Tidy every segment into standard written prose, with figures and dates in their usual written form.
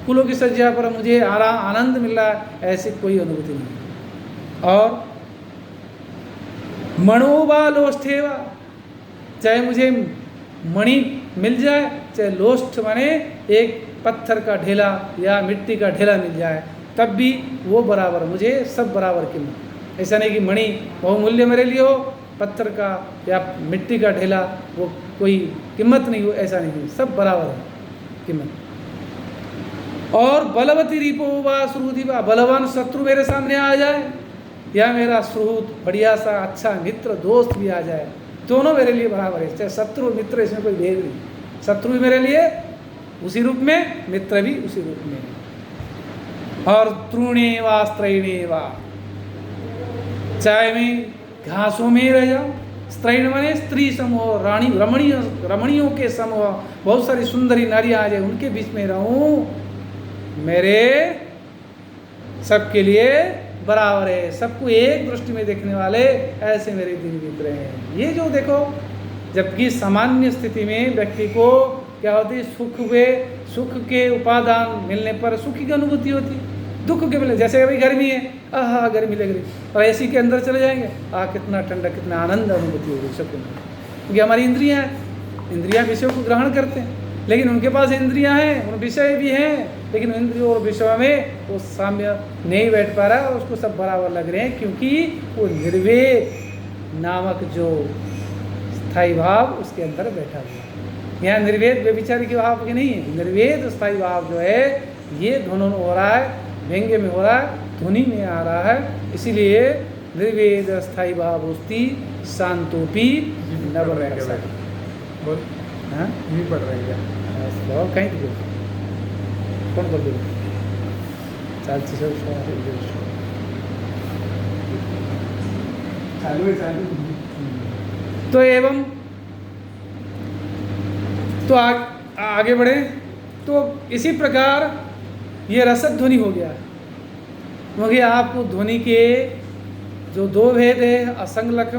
फूलों की सज्जा पर मुझे आनंद मिल रहा है, ऐसी कोई अनुभूति नहीं। और मणोवा लोष्ठेवा, चाहे मुझे मणि मिल जाए, चाहे लोष्ठ माने एक पत्थर का ढेला या मिट्टी का ढेला मिल जाए, तब भी वो बराबर, मुझे सब बराबर कीमत। ऐसा नहीं कि मणि बहुमूल्य मेरे लिए हो, पत्थर का या मिट्टी का ढेला वो कोई कीमत नहीं हो, ऐसा नहीं है, सब बराबर है कीमत। और बलवती रिपो वा श्रुति वा, बलवान शत्रु मेरे सामने आ जाए या मेरा श्रुत बढ़िया सा अच्छा मित्र दोस्त भी आ जाए, दोनों मेरे लिए बराबर है। चाहे शत्रु मित्र, इसमें कोई भेद नहीं। शत्रु भी मेरे लिए उसी रूप में, मित्र भी उसी रूप में। और तृणे वा स्त्रैणे वा, चाहे मैं घासों में रह जाऊँ, स्त्रैण माने स्त्री समूह, रानी रमणियों के समूह, बहुत सारी सुंदरी नारियाँ आ जाए, उनके बीच में रहूँ, मेरे सबके लिए बराबर है, सबको एक दृष्टि में देखने वाले, ऐसे मेरे दिन बीत रहे हैं। ये जो देखो, जबकि सामान्य स्थिति में व्यक्ति को क्या होती है, सुख के उपादान मिलने पर सुख की अनुभूति होती, दुख के मिलने, जैसे अभी गर्मी है, आहा गर्मी लग रही, और एसी के अंदर चले जाएंगे, कितना ठंडा, कितना आनंद अनुभूति होगी सबको। क्योंकि हमारी इंद्रियां विषयों को ग्रहण करते हैं, लेकिन उनके पास इंद्रियां हैं, उन विषय भी हैं, लेकिन इंद्रियों और विषयों में वो साम्य नहीं बैठ पा रहा, उसको सब बराबर लग रहे हैं, क्योंकि वो निर्वेद नामक जो स्थायी भाव उसके अंदर बैठा हुआ है। यहाँ निर्वेद व्यभिचारी के भाव के नहीं है, निर्वेद स्थायी भाव जो है ये ध्वनि में हो रहा है, व्यंग्य में हो रहा है, ध्वनि में आ रहा है, इसीलिए निर्वेद स्थायी भाव उस्ती शांतोपी नव नहीं पढ़ रहे हैं कहीं कौन कर दो चालू। तो एवं तो आगे बढ़े, तो इसी प्रकार ये रसद ध्वनि हो गया, क्योंकि आपको ध्वनि के जो दो भेद है, असंलग्न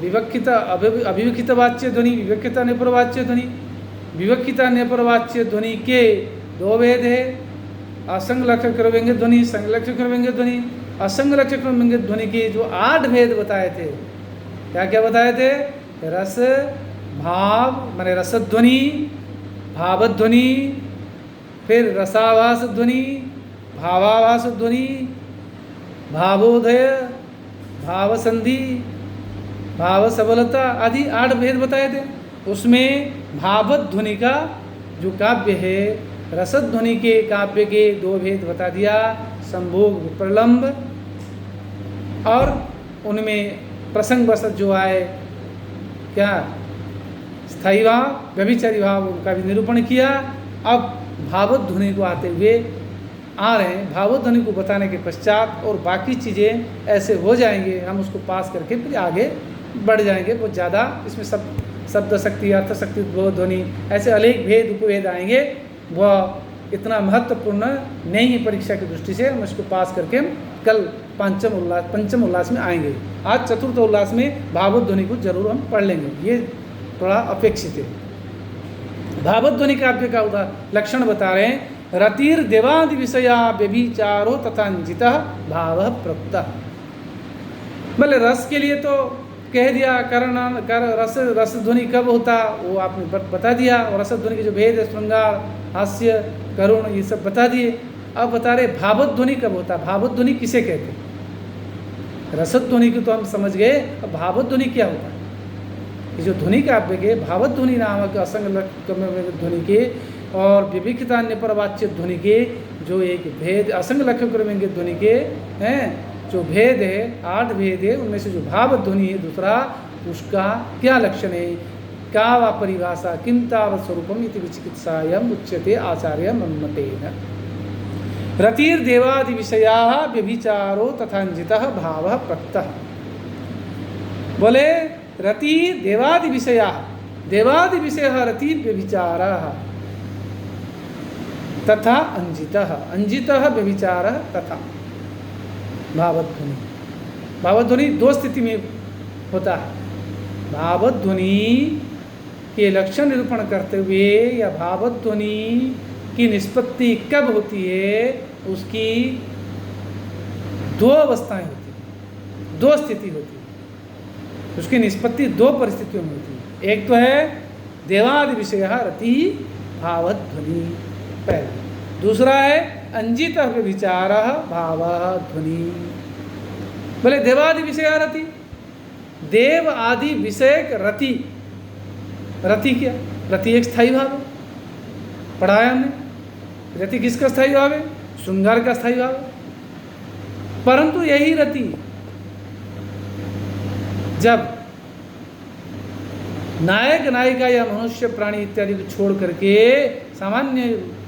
विवक्षित अभिवक्षित वाच्य ध्वनि, विवक्षित नेपरवाच्य ध्वनि। विवक्षित नेपरवाच्य ध्वनि के दो भेद है, असंलग्न क्रमव्यंग्य ध्वनि, संलग्न क्रमव्यंग्य ध्वनि। असंलग्न क्रमव्यंग्य ध्वनि के जो 8 भेद बताए थे, क्या क्या बताए थे? रस, भाव माने रसध्वनि, भावध्वनि, फिर रसाभास ध्वनि, भावाभास ध्वनि, भावोदय, भाव संधि, भाव सबलता आदि 8 भेद बताए थे। उसमें भावध्वनि का जो काव्य है, रसध्वनि के काव्य के 2 भेद बता दिया, संभोग विप्रलंब, और उनमें प्रसंग वसत जो आए क्या स्थायी भाव व्यभिचारी भाव, उनका भी निरूपण किया। अब भावध्वनि को आते हुए आ रहे हैं, भावध्वनि को बताने के पश्चात और बाकी चीज़ें ऐसे हो जाएंगे, हम उसको पास करके फिर आगे बढ़ जाएंगे। बहुत ज़्यादा इसमें शब्द शक्ति, अर्थ शक्ति, उद्भव ध्वनि, ऐसे अनेक भेद उपभेद आएंगे, वह इतना महत्वपूर्ण नहीं है परीक्षा की दृष्टि से। हम इसको पास करके हम कल पंचम उल्लास में आएंगे। आज चतुर्थ उल्लास में भावध्वनि को जरूर हम पढ़ लेंगे, ये थोड़ा अपेक्षित है। भावध्वनि काव्य का लक्षण बता रहे हैं, रतिर देवादि विषया व्यभिचारो तथा निजितः भाव प्रप्त। बोले रस के लिए तो कह दिया, रस ध्वनि कब होता वो आपने बता दिया, और रस ध्वनि के जो भेद है, श्रृंगार, हास्य, करुण, ये सब बता दिए। अब बता रहे भावध्वनि कब होता, भावध्वनि किसे कहते हैं। रसध्वनि को तो हम समझ गए, अब भावध्वनि क्या होता है। ये जो ध्वनि काव्य के भावध्वनि नामक असंलग्न ध्वनि के और विविक्तान्य परवाच्य ध्वनि के जो एक भेद, असंलग्न क्रमव्यंग्य ध्वनि के हैं जो भेद है, 8 भेद है, उनमें से जो भावध्वनि है दूसरा, उसका क्या लक्षण है, का वा परिभाषा, किं तावत् स्वरूपम इति विचिकित्सायाम उच्यते आचार्य मन्मतेन। रतिर देवादि विषयाः व्यभिचारो तथांजितः भावः प्रक्तः। बोले रति देवादि विषयाः, देवादि विषयः रति व्यभिचारः तथा अंजितः, अंजितः व्यभिचारः तथा भावध्वनि। भावध्वनि 2 स्थिति में होता है। भावध्वनि के लक्षण निरूपण करते हुए या भावध्वनि की निष्पत्ति कब होती है, उसकी दो अवस्थाएं होती हैं, दो स्थिति होती है। उसकी निष्पत्ति दो परिस्थितियों में होती है। एक तो है देवादि विषय रति भावध्वनि, पहला। दूसरा है अंजित विचार भाव ध्वनि। बोले देवादि विषय रति, देव आदि विषयक रति। रति क्या? रति एक स्थायी भाव है, पढ़ाया हमने। रति किसका स्थायी भाव है? श्रृंगार का स्थायी भाव है। परंतु यही रति जब नायक नायिका या मनुष्य प्राणी इत्यादि को छोड़ करके, सामान्य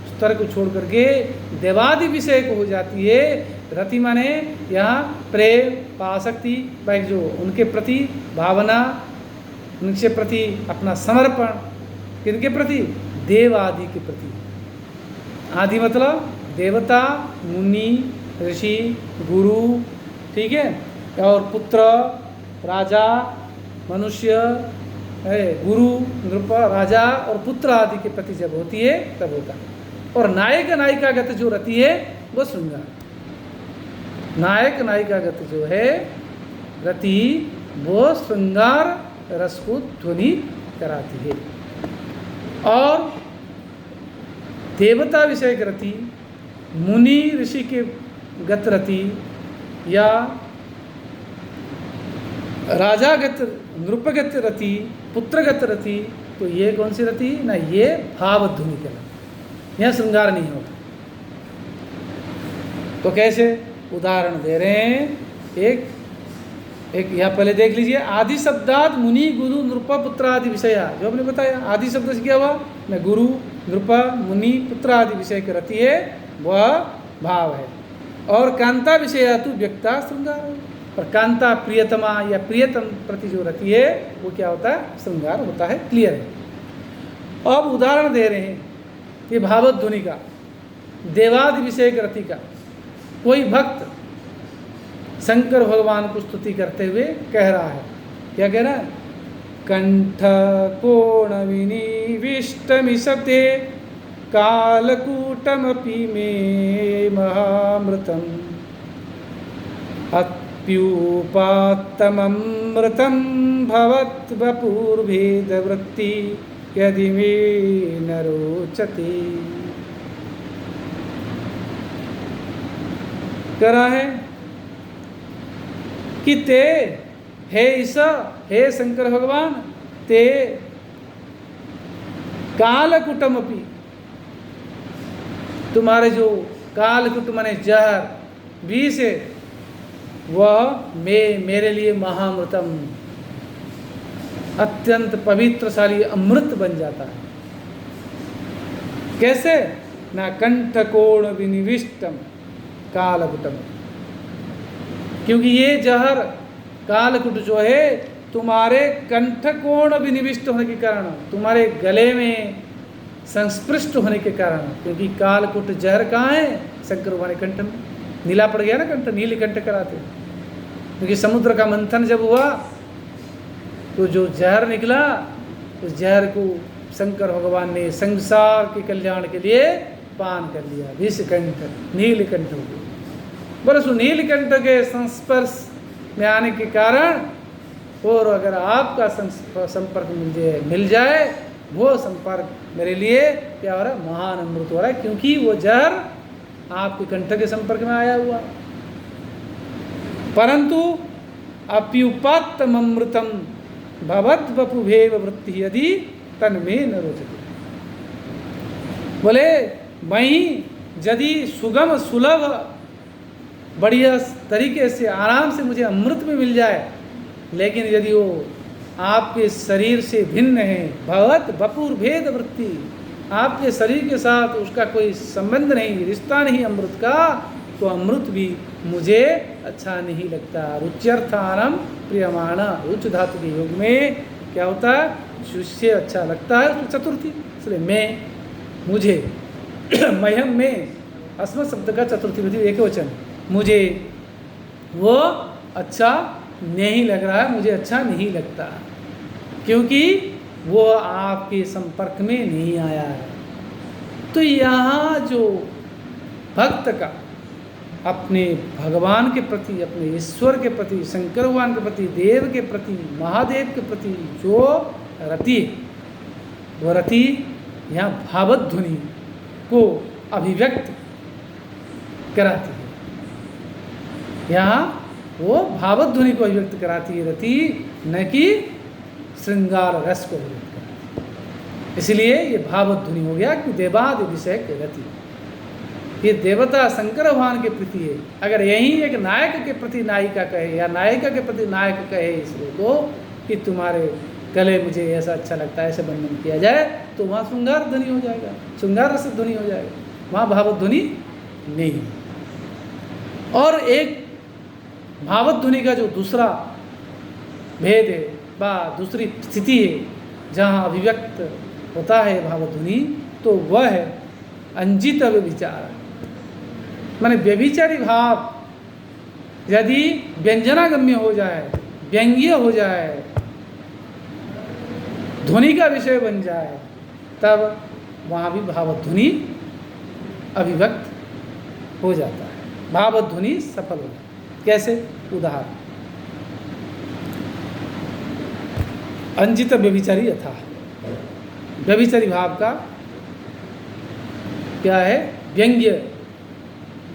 स्तर को छोड़ करके देवादि विषय को हो जाती है, रति माने यहाँ प्रेम आसक्ति, भाई जो उनके प्रति भावना, उनके प्रति अपना समर्पण, किनके प्रति? देव आदि के प्रति। आदि मतलब देवता, मुनि, ऋषि, गुरु, ठीक है, और पुत्र, राजा, मनुष्य, गुरु, नृप, राजा और पुत्र आदि के प्रति जब होती है तब होता है। और नायक नायिकागत जो रति है वो श्रृंगार। नायक नायिकागत जो है रति वो श्रृंगार रस को ध्वनि कराती है। और देवता विषय रति, मुनि ऋषि के गत रति या राजागत नृपगत रति, पुत्रगत रति, तो ये कौन सी रति ना, ये भाव ध्वनि कहलाती। यह श्रृंगार नहीं होता। तो कैसे? उदाहरण दे रहे हैं। एक यहाँ पहले देख लीजिए। आदि शब्दात मुनि गुरु नृप पुत्र आदि विषय, जो आपने बताया आदि शब्द से क्या हुआ ना, गुरु नृप मुनि पुत्र आदि विषय की रति है, वह भाव है। और कांता विषय तु व्यक्ता श्रृंगार। और कांता प्रियतमा या प्रियतम प्रति जो रति है वो क्या होता है? श्रृंगार होता है। क्लियर है। अब उदाहरण दे रहे हैं कि भावध्वनि का, देवादि विषय की रति का। कोई भक्त शंकर भगवान को स्तुति करते हुए कह रहा है, क्या कह रहा है? कंठ कोण विनिविष्टमिषते कालकूटमपि मे महामृतम अप्युपात्तममृतं भवत् वपुर्भेदवृत्ति यदि मे न रोचते। करा है कि ते हे ईसा, हे शंकर भगवान, ते कालकुटमपि, तुम्हारे जो कालकुट माने जहर विष है, वह मेरे लिए महामृतम, अत्यंत पवित्रशाली अमृत बन जाता है। कैसे ना? कंठ कोण विनिविष्टम कालकुटम, क्योंकि ये जहर कालकुट जो है तुम्हारे कंठ कोण विनिविष्ट होने के कारण, तुम्हारे गले में संस्पृष्ट होने के कारण, क्योंकि कालकुट जहर कहाँ है? शंकर भगवान के कंठ में। नीला पड़ गया ना कंठ, नीलकंठ कराते। क्योंकि समुद्र का मंथन जब हुआ तो जो जहर निकला, उस जहर को शंकर भगवान ने संसार के कल्याण के लिए पान कर लिया। विषकंठ नीलकंठ हो गया। बस नीलकंठ के संस्पर्श में आने के कारण, और अगर आपका संपर्क मिल जाए, वो संपर्क मेरे लिए क्या हो रहा है? महान अमृत हो रहा है, क्योंकि वो जहर आपके कंठ के संपर्क में आया हुआ। परंतु अप्युपात्तममृतम भवद् वपुभेव वृत्ति यदि तन्मे न रोचते। बोले वहीं यदि सुगम सुलभ बढ़िया तरीके से आराम से मुझे अमृत में मिल जाए, लेकिन यदि वो आपके शरीर से भिन्न है, भवत वपुर भेद वृत्ति, आपके शरीर के साथ उसका कोई संबंध नहीं, रिश्ता नहीं अमृत का, तो अमृत भी मुझे अच्छा नहीं लगता। रुच्यर्थानम प्रियमाणा, रुच धातु के योग में क्या होता है? जिससे अच्छा लगता है उसको चतुर्थी, इसलिए मैं, मुझे, मह्यम में अस्मत् शब्द का चतुर्थी विधि एक वचन, मुझे वो अच्छा नहीं लग रहा है, मुझे अच्छा नहीं लगता, क्योंकि वो आपके संपर्क में नहीं आया है। तो यहाँ जो भक्त का अपने भगवान के प्रति, अपने ईश्वर के प्रति, शंकर भगवान के प्रति, देव के प्रति, महादेव के प्रति जो रति, वो रति यहाँ भावत ध्वनि को अभिव्यक्त कराती है। यहाँ वो भावत ध्वनि को अभिव्यक्त कराती है रति, न कि श्रृंगार रस को अभिव्यक्त कराती है। इसलिए ये भावत ध्वनि हो गया कि देवादि विषय के रति, ये देवता शंकर भगवान के प्रति है। अगर यही एक नायक के प्रति नायिका कहे या नायिका के प्रति नायक कहे इसलिए तो कि तुम्हारे गले मुझे ऐसा अच्छा लगता है, ऐसे बंधन किया जाए, तो वहाँ श्रृंगार ध्वनि हो जाएगा, श्रृंगार रस ध्वनि हो जाएगा, वहाँ भावत ध्वनि नहीं है। और एक भावत ध्वनि का जो दूसरा भेद है व दूसरी स्थिति है जहाँ अभिव्यक्त होता है भावत ध्वनि, तो वह है अंजित व्यभिचार, माने व्यभिचारी भाव यदि व्यंजनागम्य हो जाए, व्यंग्य हो जाए, ध्वनि का विषय बन जाए, तब वहाँ भी भावत ध्वनि अभिव्यक्त हो जाता है, भावत ध्वनि सफल हो जाता है। कैसे? उदाहरण, अंजित व्यभिचारी यथा, व्यभिचारी भाव का क्या है? व्यंग्य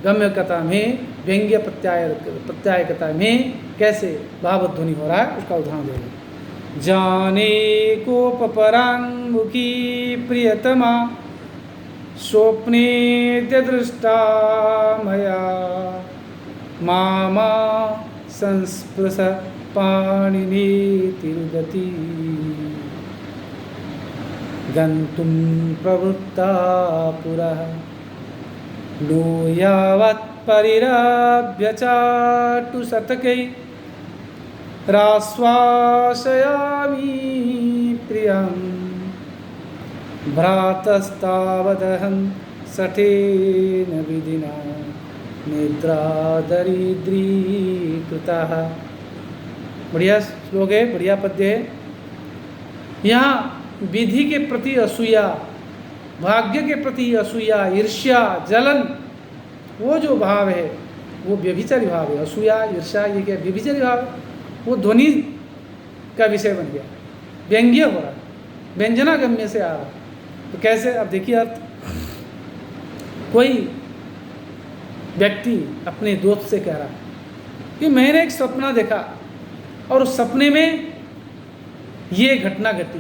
गम्यकता में, व्यंग्य प्रत्यायकता में कैसे भावत ध्वनि हो रहा है उसका उदाहरण देंगे। जाने कोपपराङ्मुखी प्रियतमा स्वप्ने दृष्टा मया मामा संस्पृश पाणिनी तिरुगति गन्तुं प्रवृत्ता पुरः नो यावत् परिरभ्य चाटु शतकै राश्वासयामि प्रियं भ्रातस्तावदहं सठेन विधिना निद्रा दरिद्रीकृतः। बढ़िया श्लोक है, बढ़िया पद्य है। यहाँ विधि के प्रति असूया, भाग्य के प्रति असूया, ईर्ष्या, जलन, वो जो भाव है वो व्यभिचारी भाव है। असूया, ईर्ष्या, ये क्या व्यभिचारी भाव है? वो ध्वनि का विषय बन गया, व्यंग्य हो रहा, व्यंजनागम्य से आ रहा। तो कैसे? अब देखिए अर्थ, कोई व्यक्ति अपने दोस्त से कह रहा कि मैंने एक सपना देखा और उस सपने में ये घटना घटी।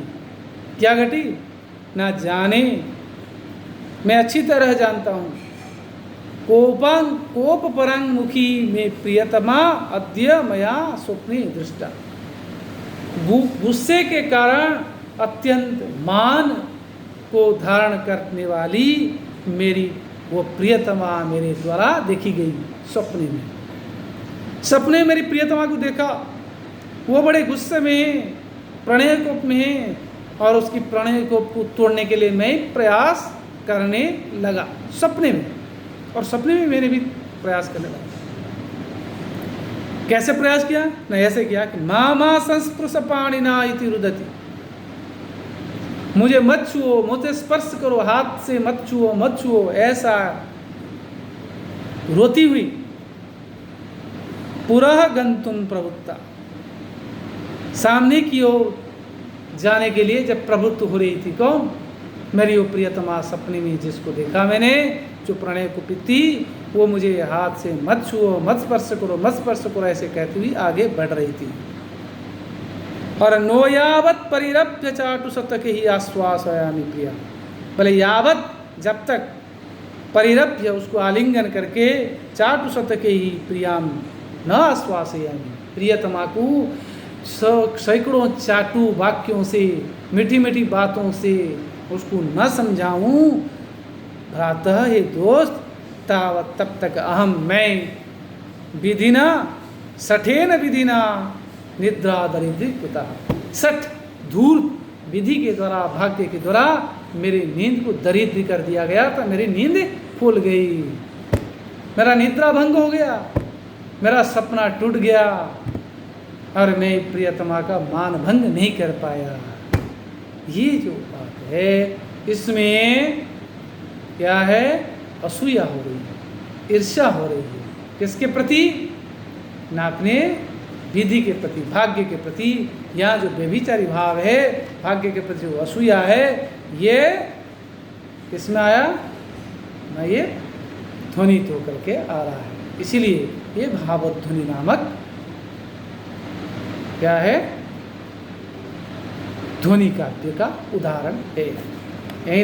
क्या घटी? ना जाने, मैं अच्छी तरह जानता हूँ। कोप पराङ्मुखी में प्रियतमा अद्य मया स्वप्ने दृष्टा। गुस्से के कारण अत्यंत मान को धारण करने वाली मेरी वो प्रियतमा मेरे द्वारा देखी गई सपने में। सपने मेरी प्रियतमा को देखा, वो बड़े गुस्से में है, प्रणय कोप में है, और उसकी प्रणय कोप को तोड़ने के लिए मैं प्रयास करने लगा सपने में। और सपने में मैंने भी प्रयास करने लगा। कैसे प्रयास किया? न ऐसे किया कि मामा संस्पृश पाणिना इति रुदति, मुझे मत छुओ, मुझे स्पर्श करो, हाथ से मत छुओ, मत छुओ, ऐसा रोती हुई पुरः गंतुम प्रवृत्ता, सामने की ओर जाने के लिए जब प्रवृत्त हो रही थी। कौन? मेरी वो प्रियतमा, सपने में जिसको देखा मैंने, जो प्रणय कुपित थी, वो मुझे हाथ से मत छुओ, मत स्पर्श करो, मत स्पर्श करो, ऐसे कहती हुई आगे बढ़ रही थी। और नो यावत परिरभ्य चाटु शतक ही आश्वासयामि प्रिया, भले यावत, जब तक, परिरभ्य, उसको आलिंगन करके, चाटु शतक ही प्रियाम न आश्वासयामि, प्रियतमा को सैकड़ों चाटू वाक्यों से, मीठी मीठी बातों से उसको न समझाऊं, भ्रातः, हे दोस्त, तावत, तब तक, अहम, मैं, विधिना, सठेन विधिना निद्रा दरिद्री कृता, सठ, धूर्त विधि के द्वारा, भाग्य के द्वारा मेरी नींद को दरिद्र कर दिया गया था। मेरी नींद फूल गई, मेरा निद्रा भंग हो गया, मेरा सपना टूट गया, और मैं प्रियतमा का मान भंग नहीं कर पाया। ये जो बात है, इसमें क्या है, असूया हो रही है, ईर्ष्या हो रही है। किसके प्रति? ना अपने विधि के प्रति, भाग्य के प्रति। यहाँ जो व्यभिचारी भाव है, भाग्य के प्रति जो असूया है, ये किसमें आया ना, ये ध्वनित होकर के आ रहा है। इसीलिए ये भावध्वनि नामक क्या है, ध्वनि काव्य का उदाहरण है। यही